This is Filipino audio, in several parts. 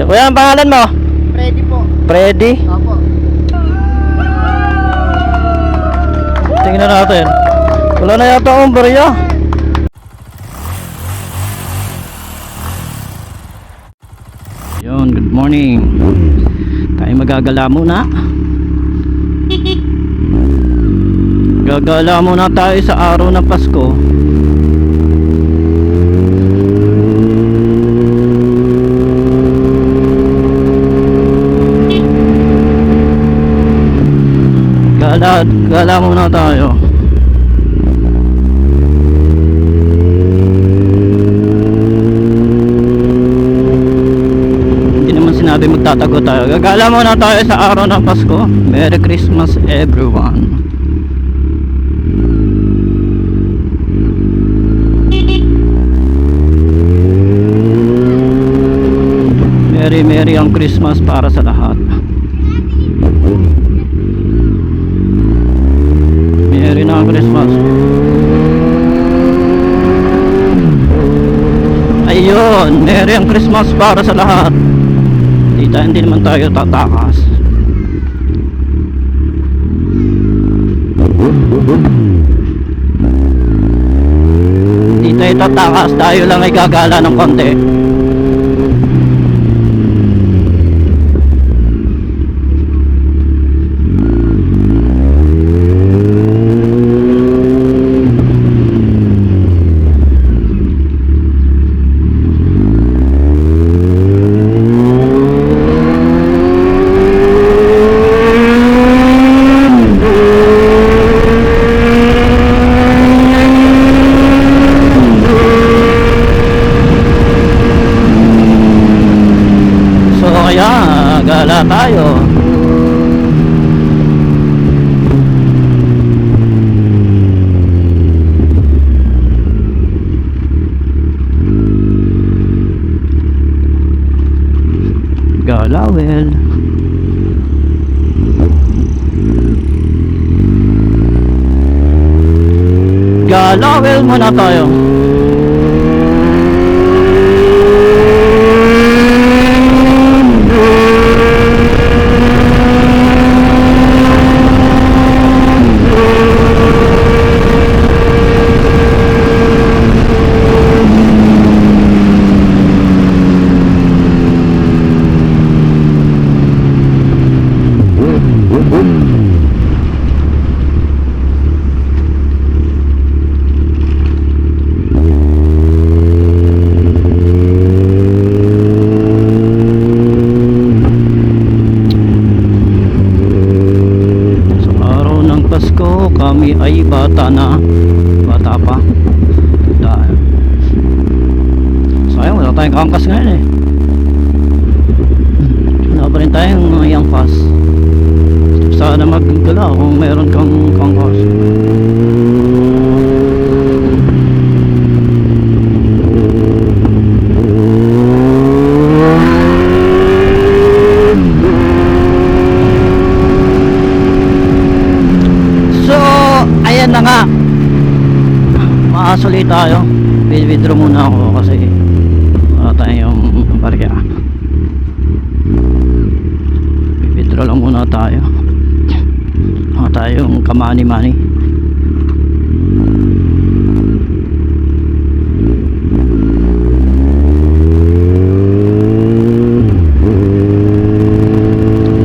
Kuya, ang pangalan mo? Ready po. Freddy? Opo. Tingnan natin. Wala na yata akong barya. Yun, good morning. Tayo magagala muna. Gagala muna tayo sa araw ng Pasko. Gala muna tayo. Hindi naman sinabi magtatago tayo. Gagala muna tayo sa araw ng Pasko. Merry Christmas everyone. Merry ang Christmas para sa lahat. Merry na ang Christmas. Ayun, merry ang Christmas para sa lahat. Hindi naman tayo tatakas. Hindi tayo tatakas, tayo lang ay gagala ng konti. Gala tayo. Galawel. Galawel muna tayo. Kami ay bata pa. Dahil sayang, wala tayong kangkas ngayon eh. Wala pa rin tayong young pass. Sana maggala kung meron kang kangkas. Ayan na nga, maasuli tayo. Withdraw muna ako kasi wala tayong barya. Withdraw lang muna tayo. Wala tayong kamani-mani.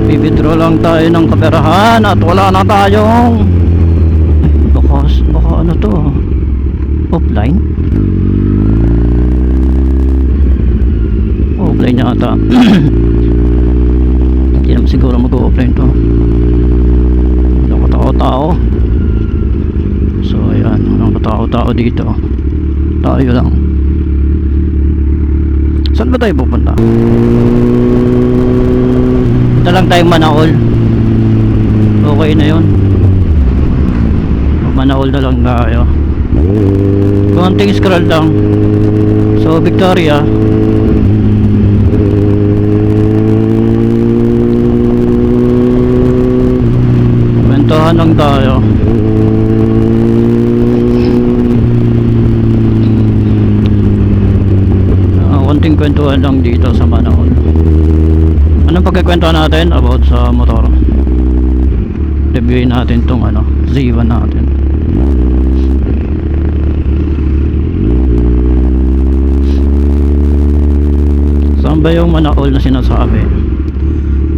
Withdraw lang tayo ng kaperahan at wala na tayong baka ano to, offline yata. Hindi naman siguro mag-offline to. Walang katao-tao. So ayan, walang katao-tao dito. Tayo lang. Saan ba tayo pupunta? Ito lang tayong Manahol. Okay na yun. Manahol na lang tayo. Konting scroll lang. So Victoria. Kwentuhan lang tayo. Konting kwentuhan lang dito sa Manahol. Anong pagkikwento natin about sa motor? Reviewin natin tong Z1 natin. Saan ba yung manakol na sinasabi?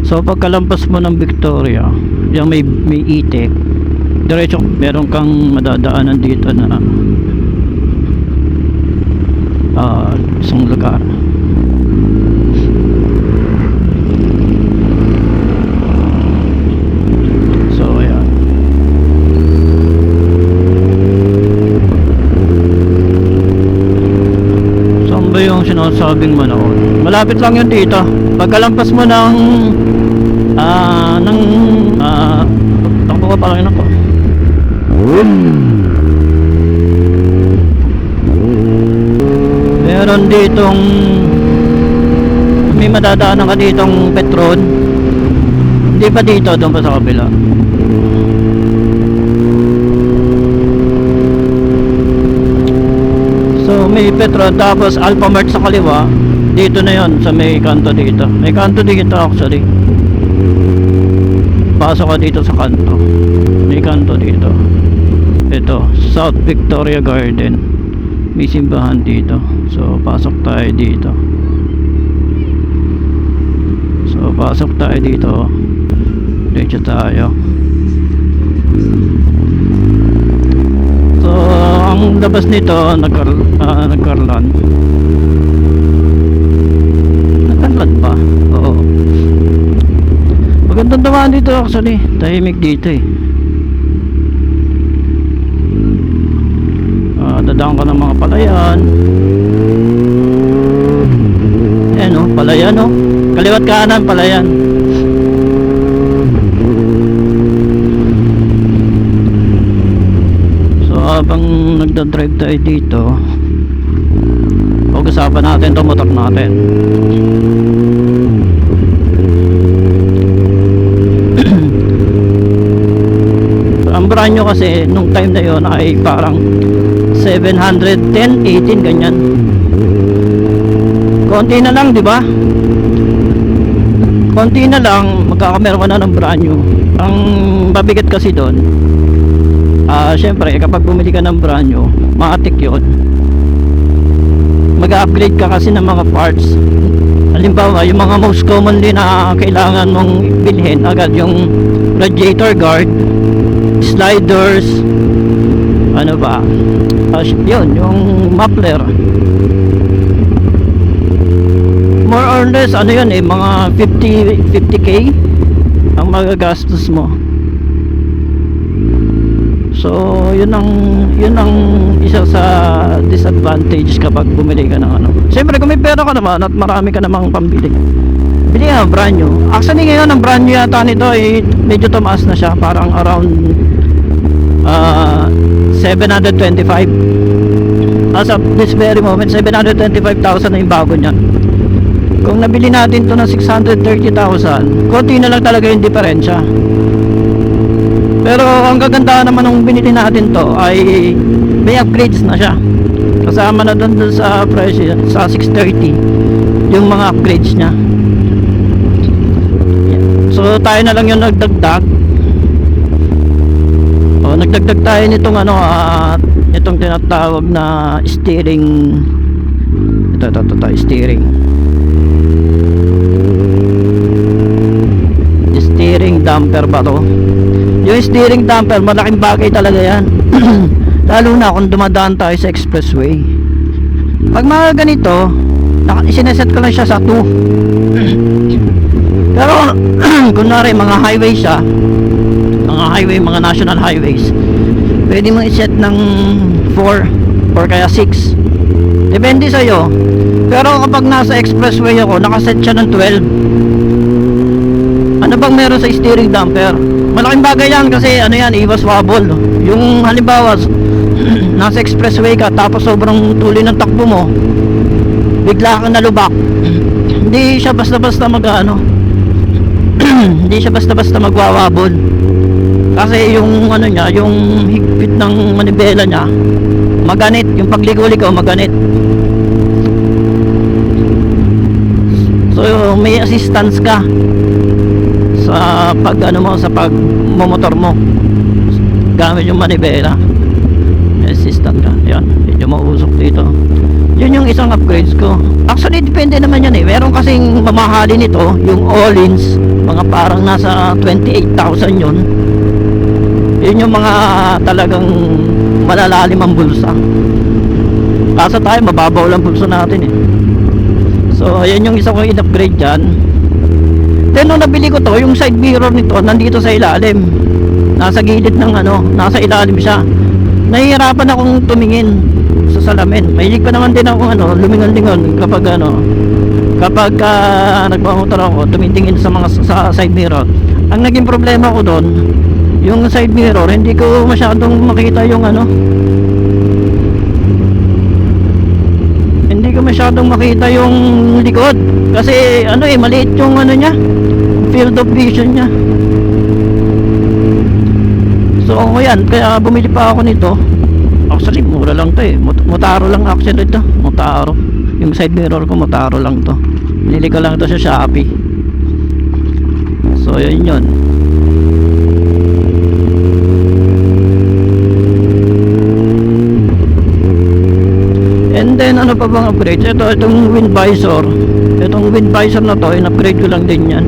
So pagkalampas mo ng Victoria, yung may itik, diretso meron kang madadaanan dito na isang lugar. So ayan. Saan ba yung sinasabing manakol? Malapit lang yun dito. Pagkalampas mo ng takbo ka pa lang ako. Meron ditong may madadaanan ka ditong Petron. Hindi pa dito, doon pa sa kabila. So may Petron, tapos Alphamart sa kaliwa. Dito na yon sa may kanto dito. May kanto dito actually. Pasok ka dito sa kanto. May kanto dito. Ito, South Victoria Garden. May simbahan dito. So pasok tayo dito. So pasok tayo dito. Diretso tayo. So ang labas nito nagkarlan. Nagkarlan pa? Oo. Magandang dumaan dito actually. Tahimik dito eh. Dadaan ka ng mga palayan. Ayan o, palayan o. Kaliwat kanan, palayan. So habang nagdadrive tayo dito, pag-usapan natin itong motor natin. Ang brand nyo kasi nung time na yon ay parang 710, 18 ganyan. Konti na lang, di ba? Konti na lang magkakameron ka na ng brand new. Ang mabigat kasi doon, syempre kapag bumili ka ng brand new, maatik yun. Mag-upgrade ka kasi ng mga parts. Halimbawa, yung mga most commonly na kailangan mong bilhin agad, yung radiator guard, sliders, ano ba, yun, yung muffler. More or less, ano yun eh, mga 50k ang magagastos mo. So yun ang isa sa disadvantage kapag bumili ka ng ano. Siyempre kung may pera ka naman at marami ka namang pambili, bili ka ng brand new. Actually ngayon ang brand new yata nito ay medyo tumaas na siya, parang around 725. As of this very moment, 725,000 na yung bago niya. Kung nabili natin to ng 630,000, konti na lang talaga yung diferensya. Pero ang kagandahan naman ng binili natin to ay may upgrades na siya. Kasama na doon sa presyo, sa 630 yung mga upgrades niya. So tayo na lang yung nagdagdag. O nagdagdag tayo nitong itong tinatawag na steering. Ito steering. Steering damper ba to? Yung steering damper, malaking bagay talaga yan. Lalo na kung dumadaan tayo sa expressway. Pag mga ganito, isineset ko lang siya sa 2. Pero kunwari mga highway siya, mga national highways, pwede mong iset ng 4 or kaya 6. Depende sa'yo. Pero kapag nasa expressway ako, nakaset siya ng 12. Ano bang meron sa steering damper? Malaking bagay yan kasi iwas wobble. Yung halimbawa nasa expressway ka tapos sobrang tuloy ng takbo mo, bigla kang nalubak, hindi siya basta-basta hindi siya basta-basta magwawabol. Kasi yung yung higpit ng manibela niya maganit, yung pagligo-ligaw maganit. So So may assistance ka sa pag ano mo, sa pag motor mo gamit yung manibela. May assistant ka. Yan, medyo mausok dito. Yun yung isang upgrades ko. Actually depende naman yan eh. Meron kasing mamahalin nito, yung all-ins, mga parang nasa 28,000 yun. Yun yung mga talagang malalalim ang bulsa. Kaso tayo mababaw lang bulsa natin eh. So ayan yung isa ko in-upgrade dyan. Then nung nabili ko to, yung side mirror nito nandito sa ilalim, nasa gilid ng ano, nasa ilalim siya. Nahihirapan akong tumingin sa salamin. Mahilig pa naman din ako ano, lumingon-lingon kapag ano, kapag nagmamotor ako, tumitingin sa mga sa side mirror. Ang naging problema ko doon, yung side mirror, hindi ko masyadong makita yung ano, hindi ko masyadong makita yung likod kasi ano eh, maliit yung ano niya, field of vision niya. So yan, kaya bumili pa ako nito. Actually mura lang to eh, Motaro lang actually ito, Motaro. Yung side mirror ko Motaro lang to. Binili ko lang to sa Shopee. So yun yun. And then ano pa bang upgrade? Itong wind visor. Itong wind visor na to, in-upgrade ko lang din yan.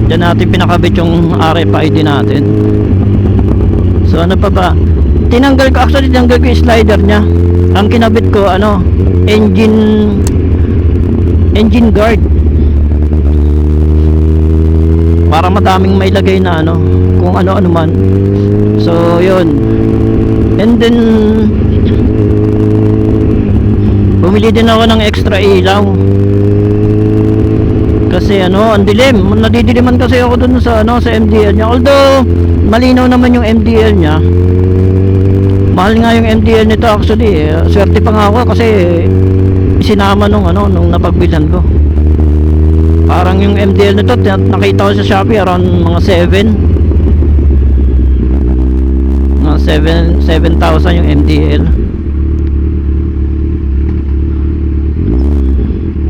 Diyan natin pinakabit yung RFID natin. So ano pa ba? Tinanggal ko, actually tinanggal ko yung slider nya. Ang kinabit ko ano, engine guard. Para madaming may lagay na ano, kung ano-ano man. So yun. And then bumili din ako ng extra ilaw. Kasi ano, ang dilim. Nadidiliman kasi ako dun sa ano, sa MDL niya. Although malinaw naman yung MDL niya. Mahal nga yung MDL nito actually. Swerte pa nga ako kasi isinama nung ano, nung napagbilan ko. Parang yung MDL nito nakita ko sa Shopee around mga 7,000 yung MDL.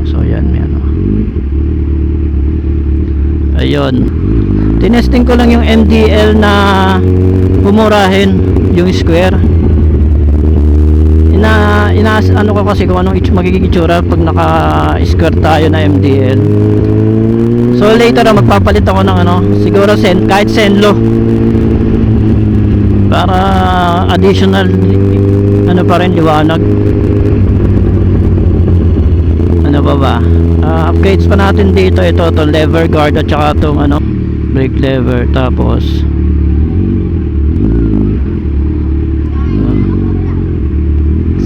So yan, may ano. Ayun. Tinesting ko lang yung MDL na pumurahin yung square. Ano ko kasi kung anong magiging itsura pag naka-square tayo na MDL. So later magpapalit ako ng ano, siguro kahit Senlo. Para additional ano pa rin, liwanag. Ano ba? Upgrades pa natin dito. Ito lever guard at saka itong ano, brake lever. Tapos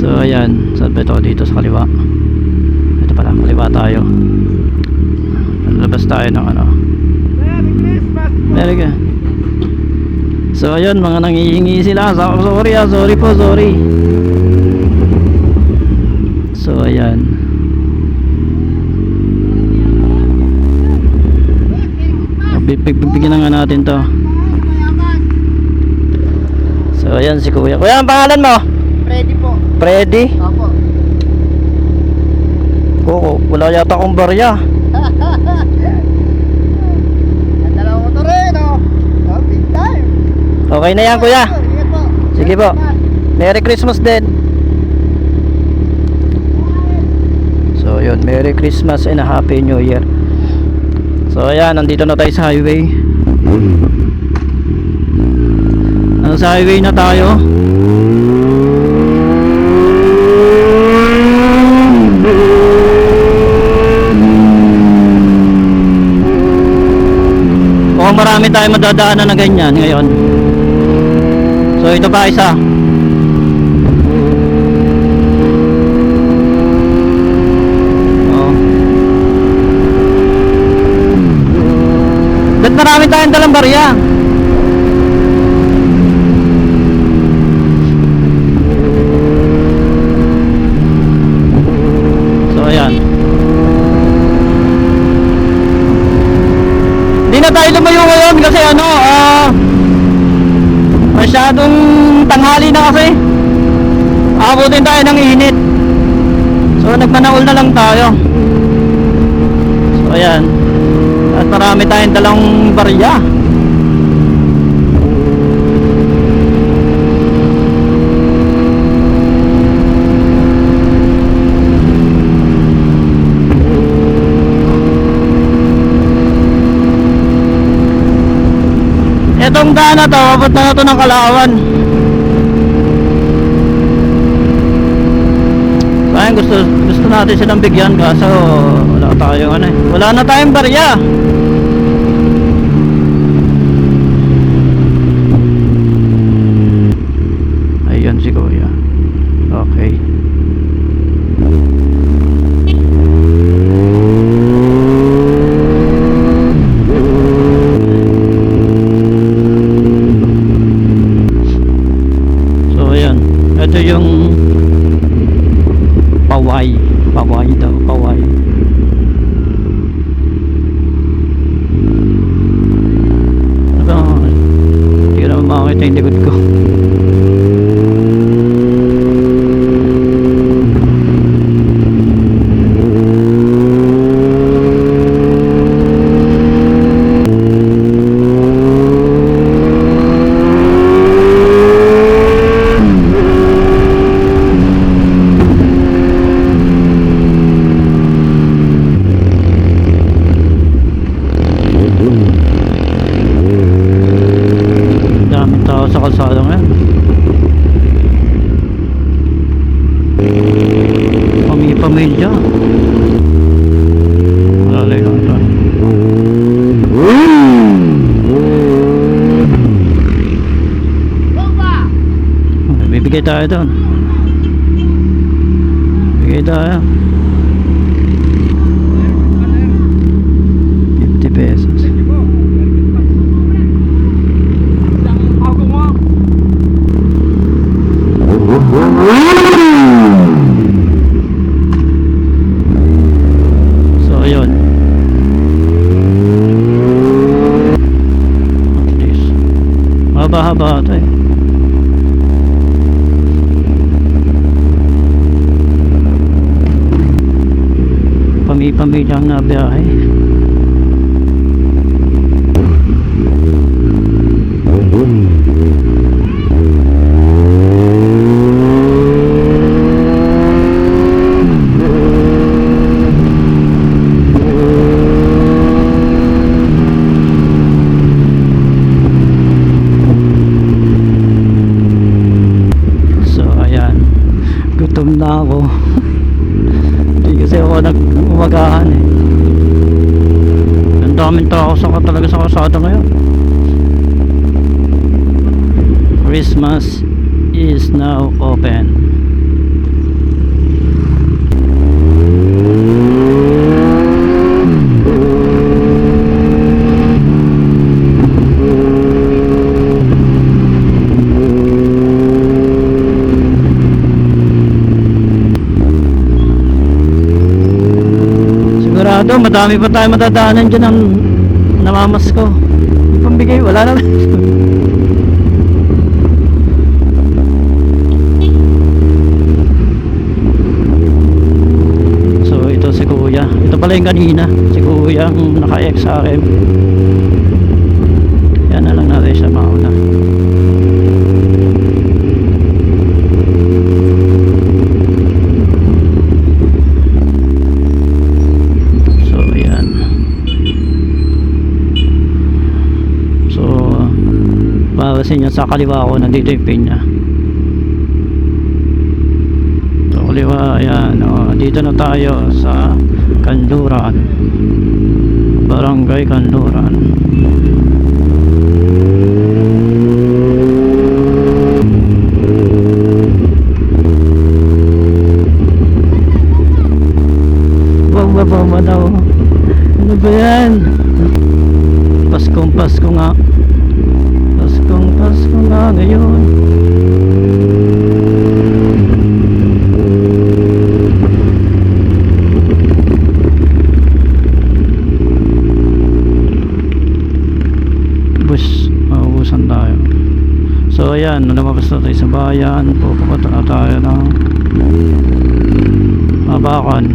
so ayan, saan ba ito? Dito sa kaliwa. Ito pala, kaliwa tayo. Labas tayo ng ano. There we go. So ayun, mga nangihingi sila. Sorry po. So ayan. Bigyan na nga natin to. So ayan si Kuya. Kuya, ang pangalan mo? Ready po. Freddy? Opo. Oo, wala yata akong barya. Ang dalawang motor rin, oh. Oh, big time. Okay na yan, Kuya. Ingat po. Sige po. Merry Christmas din. So yun, Merry Christmas and a Happy New Year. So ayan, nandito na tayo sa highway. Sa highway na tayo. Mukhang marami tayong madadaanan na ganyan ngayon. So ito pa isa. Ba't marami tayong dalang barya? So ayan. Hindi na tayo lumayo ngayon kasi ano, masyadong tanghali na kasi. Abutin tayo ng init. So nagmanaol na lang tayo. So ayan. At marami tayong dalang barya. Itong daan na to, abot na to ng Kalawan. Sayang, gusto natin silang bigyan, kaso wala tayong ano eh. Wala na tayong barya. Ayun si Kuya. Okay. So ayan, ito yung Paway daw, Paway. Hindi ko naman makakita yung likod ko. Daming tao sa kalsada ngayon. Pamilya. Malalay lang ito. Bibigay tayo doon. Bibigay tayo 50 pesos. So ayun. At least haba-haba ito eh. Pamilyang na biyahe. So ayan, gutom na ako. Hindi kasi ako nag-umagahan eh. Ang daming tao talaga sa kalsada ngayon. Christmas is now open. Sigurado madami pa tayo matadaanan dyan ng namamasko. Pambigay, wala na. So ito si Kuya. Ito pala yung kanina. Si Kuya ang naka-ex sa akin. Yan na lang natin siya mauna. Kasi niya sa kaliwa ko nandito yung pin niya. So kaliwa, ayan, dito na tayo sa Kanluran, Barangay Kanluran. Baba daw. Ano ba yan? Pasko nga. Pasko nga ngayon. Maubusan tayo. So ayan, lumabas na tayo sa bayan. Pupunta na tayo ng Abakan.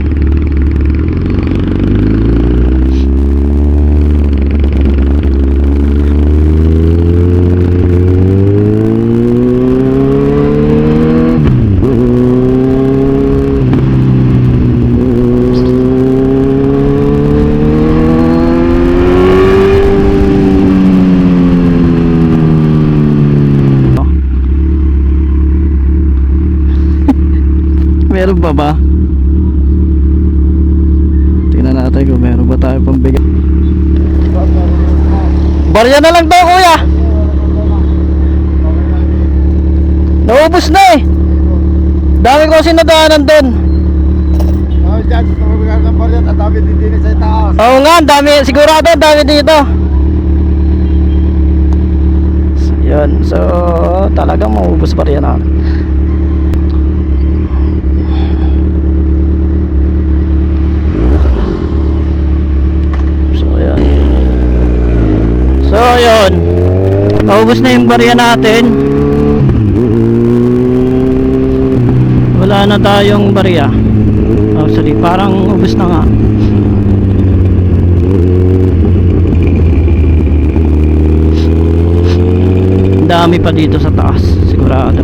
Meron pa ba? Tingnan natin kung meron ba tayo pambigay. Barya na lang daw, kuya. Naubos na eh. Dami ko sinadaanan doon. Oh, dyan, sa mga ng barya, ang dami din sa itaas. Oo nga, ang dami. Sigurado, ang dami dito. Yun, so talagang maubos barya natin. So yun, naubos na yung barya natin. Wala na tayong barya. Actually, parang ubos na nga. Dami pa dito sa taas, sigurado.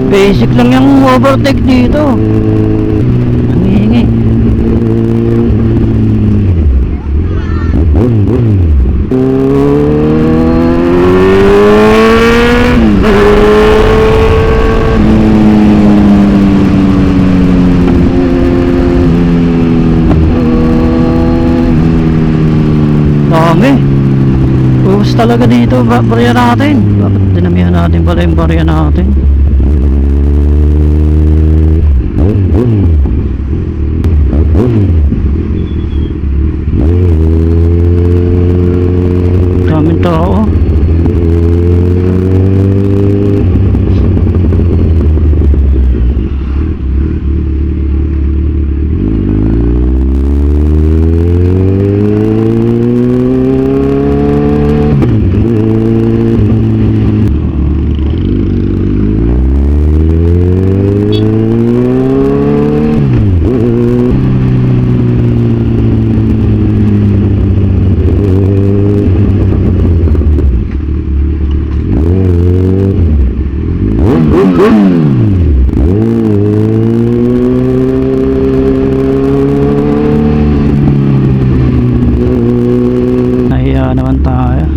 Basic lang yung overtake dito. Ang hihingi. Dami. Ubus talaga dito barya natin. Dapat dinamihan natin pala yung barya natin. Daming tao. Nahiya naman tayo.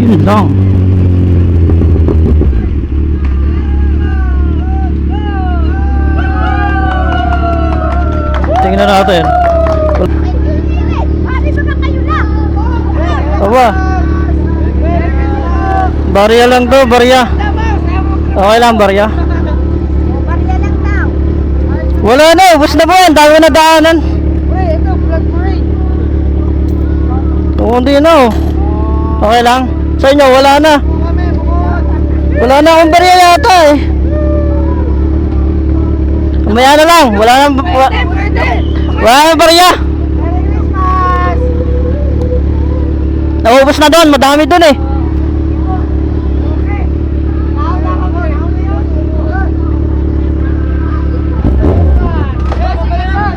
Yun lang. Tingnan natin. Pare, baka kayo na. Aba. Barya lang to, barya. Okay lang, barya. Barya lang daw. Wala na, ubos na po yan. Dami na daanan. Uy, ito, blood parade. Oo, hindi na oh. Okay lang. Sa inyo, wala na. Kami, bukod. Wala na akong barya yata eh. Mamaya na lang. Wala na barya. Merry Christmas. Naubos na doon. Madami doon eh. Okay. Nauna ka mo. Yes,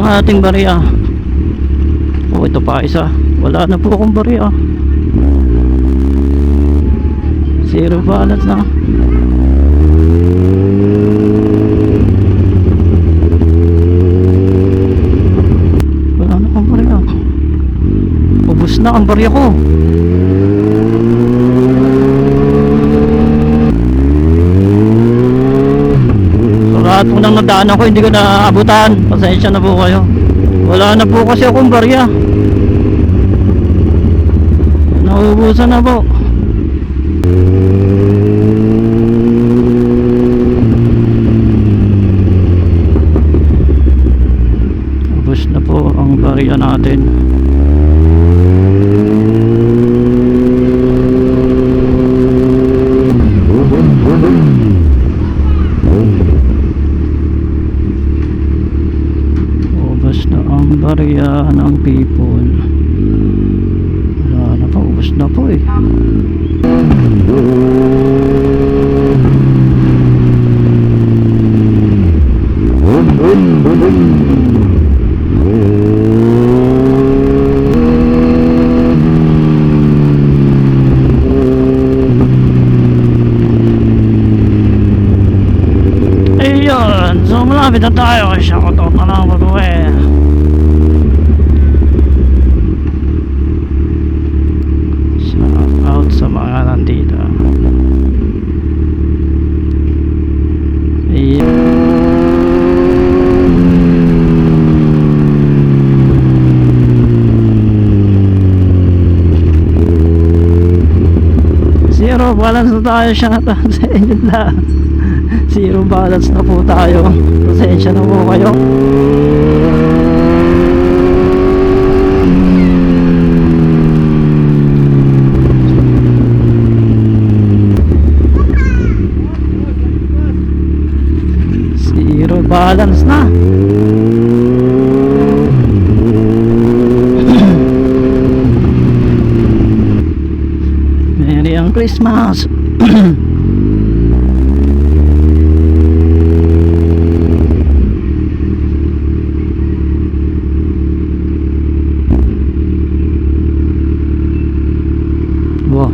ating barya. Oh, ito pa isa. Wala na po akong barya. Zero balance na. Wala na akong barya. Ubus na ang barya ko. So, lahat po nang nadaanan ko, hindi ko naabutan. Pasensya na po kayo. Wala na po kasi akong barya. Naubusan na po. Ubus na po ang barya natin. Ubus na ang barya ng people. Wala na po, ubus na po eh. Ayun, so malapit na tayo. Shoutout na lang po eh. Shoutout sa mga nandito. Ayun. Zero balance na tayo. Shoutout sa inyo na. Zero balance na po tayo. Pasensya na po kayo. Zero balance na. Merry ang Christmas. Wow,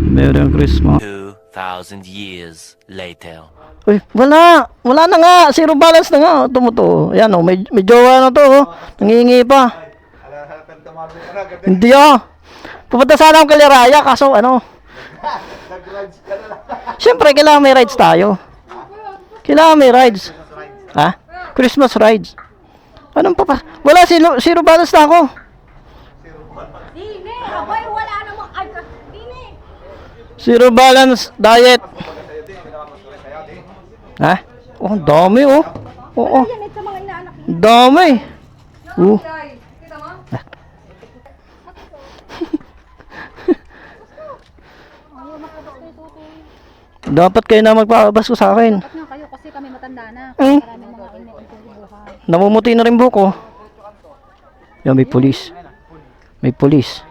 Merry ang Christmas. 2,000 years later. Uy, wala na nga, zero balance na nga. Tumuto. Ayan oh, may jowa na to oh. Nangingi pa. Hindi ah. Pupunta sana akong Kaliraya kaso ano. Siyempre kailangan may rides tayo. Kailangan may rides. Ha? Christmas rides. Anong papa? Wala, zero balance na ako. Dine, abay, wala namang, ay, dine. Zero balance diet. Ha? Oh, ang dami oh. Oo. Yan, ito mga inaanak niya. Ang dami. Oh. Kita mo? Dapat kayo na magpapabasko sa akin. Dapat nga kayo kasi kami matanda na. Hmm? Maraming mga buhay. Namumuti na rin buko. Yan, may pulis. May pulis.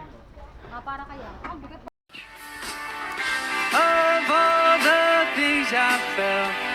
Para kaya. Ang bigat Of all the things I felt